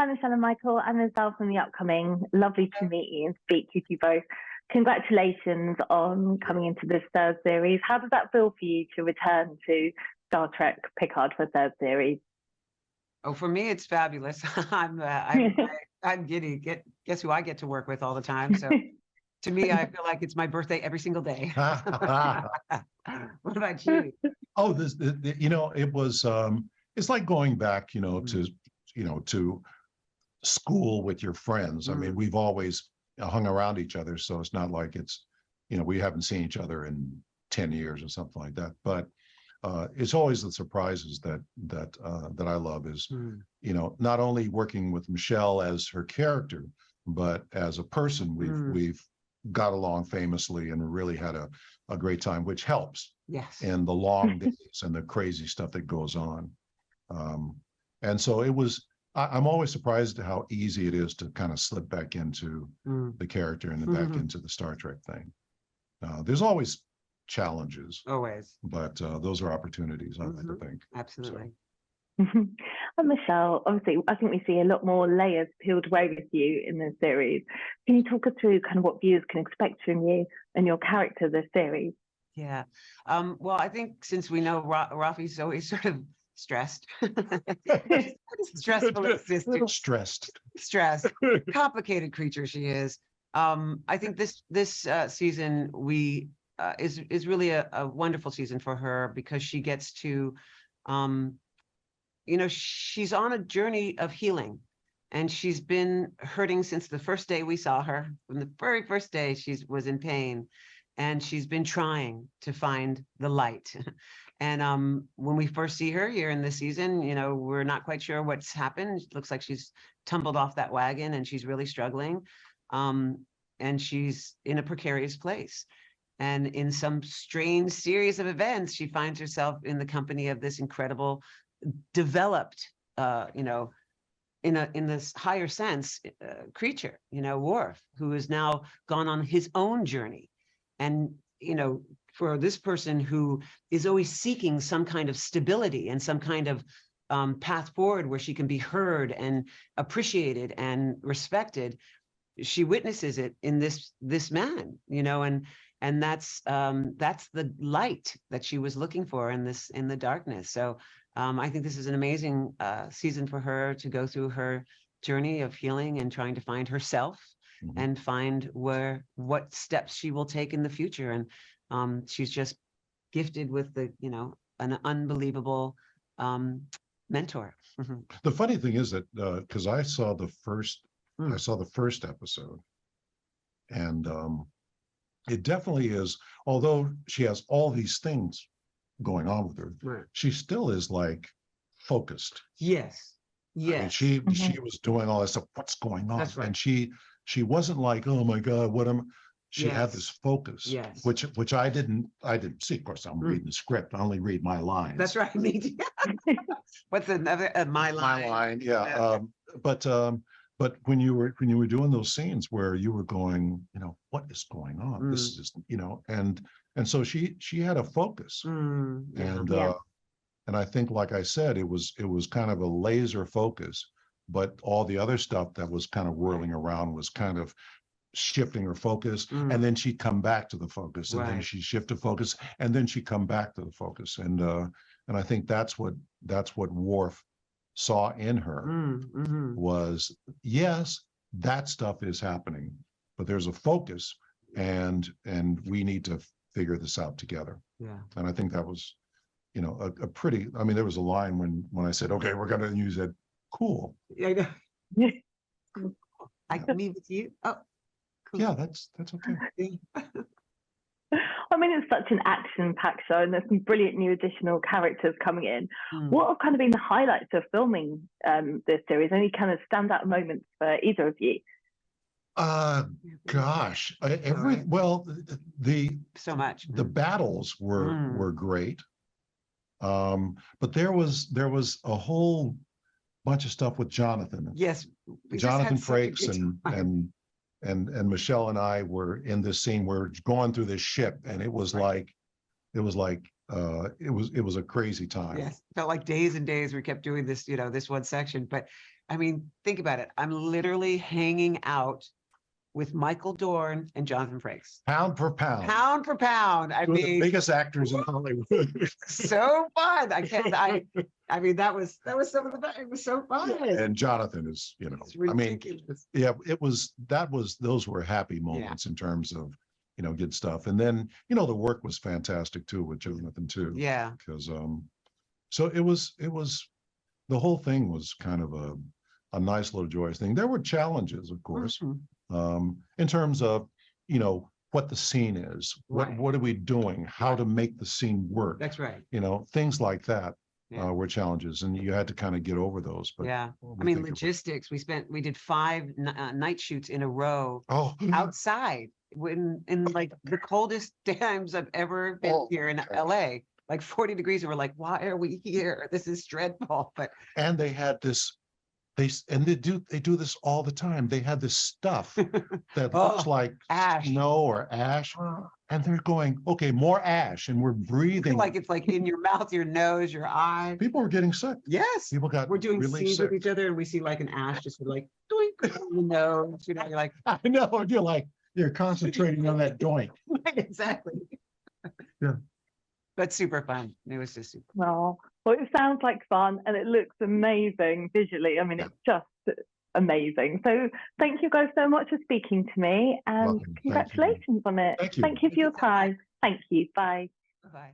Hi, Michelle and Michael. I'm Ezelle from the upcoming. Lovely to meet you and speak with you both. Congratulations on coming into this third series. How does that feel for you to return to Star Trek Picard for third series? Oh, for me, it's fabulous. I'm giddy. Guess who I get to work with all the time. So to me, I feel like it's my birthday every single day. What about you? Oh, it was, it's like going back, to school with your friends. I mean, we've always hung around each other, so it's not like it's, we haven't seen each other in 10 years or something like that. But it's always the surprises that I love is, not only working with Michelle as her character, but as a person, we've got along famously and really had a great time, which helps. Yes. In the long days and the crazy stuff that goes on. And so it was, I'm always surprised at how easy it is to kind of slip back into the character and back into the Star Trek thing. There's always challenges. Always. But those are opportunities, I like to think. Absolutely. And Michelle, obviously, I think we see a lot more layers peeled away with you in this series. Can you talk us through kind of what viewers can expect from you and your character this series? Yeah. Well, I think since we know Rafi's always sort of stressed, stressful existence, stressed, complicated creature she is. I think this season is really a wonderful season for her because she gets to, she's on a journey of healing, and she's been hurting since the first day we saw her. From the very first day, she was in pain. And she's been trying to find the light. And when we first see her here in this season, we're not quite sure what's happened. It looks like she's tumbled off that wagon and she's really struggling. And she's in a precarious place. And in some strange series of events, she finds herself in the company of this incredible, developed, in this higher sense, creature, Worf, who has now gone on his own journey. And, for this person who is always seeking some kind of stability and some kind of path forward where she can be heard and appreciated and respected, she witnesses it in this man, and that's the light that she was looking for in the darkness. So I think this is an amazing season for her to go through her journey of healing and trying to find herself. And find what steps she will take in the future. And she's just gifted with an unbelievable mentor. The funny thing is that because I saw the first episode, and it definitely is, although she has all these things going on with her, she still is like focused. Yes. Yes. I mean, she was doing all this stuff. What's going on? That's right. And she wasn't like, oh my God, she had this focus, which I didn't see. Of course, I'm reading the script. I only read my lines. That's right. What's another my line? My line, yeah. But when you were doing those scenes where you were going, what is going on? This is, and so she had a focus, and I think, like I said, it was kind of a laser focus. But all the other stuff that was kind of whirling around was kind of shifting her focus, and then she'd come back to the focus, and then she'd shift to focus, and then she'd come back to the focus. And I think that's what Worf saw in her was, yes, that stuff is happening, but there's a focus, and we need to figure this out together. Yeah. And I think that was, a pretty. I mean, there was a line when I said, "Okay, we're going to use that." Cool. Yeah, I know. I can meet with you. Oh, cool. Yeah, that's okay. I mean, it's such an action-packed show, and there's some brilliant new additional characters coming in. What have kind of been the highlights of filming this series? Any kind of standout moments for either of you? Gosh, so much. The battles were great, but there was a whole bunch of stuff with Jonathan. Yes, Jonathan Frakes and Michelle and I were in this scene. We're going through this ship, and it was like it was a crazy time. Yes, felt like days and days we kept doing this, this one section. But I mean, think about it. I'm literally hanging out with Michael Dorn and Jonathan Frakes. Pound for pound. Pound for pound. I Two of the mean, biggest actors in Hollywood. so fun. I mean, that was some of the best. It was so fun. And Jonathan is, It's I mean, ridiculous. yeah, those were happy moments in terms of, good stuff. And then, the work was fantastic too with Jonathan too. Yeah. Because, so it was, the whole thing was kind of a nice little joyous thing. There were challenges, of course, in terms of, what the scene is, Right. what are we doing, how to make the scene work, That's right. things like that. Yeah. Were challenges, and you had to kind of get over those. But Yeah. we I mean, think it was- logistics. We did 5 night shoots in a row Oh, outside in like the coldest times I've ever been Oh, here in okay. LA, like 40 degrees. And we're like, why are we here? This is dreadful. But and they had this. They do this all the time. They had this stuff that looks Oh, like ash. snow or ash, and they're going, okay, more ash, and we're breathing. Like it's like in your mouth, your nose, your eye. People were getting sick. Yes. People got We're doing really scenes sick. with each other and we see like an ash just like doink in the nose. You're like, I know. You're like you're concentrating on that joint. exactly. Yeah. But super fun. It was just super. Well, it sounds like fun and it looks amazing visually. I mean, Yeah. it's just amazing. So thank you guys so much for speaking to me and Welcome. Thank you. congratulations on it. Thank you. Thank you for your time. Thank you. Bye. Bye-bye.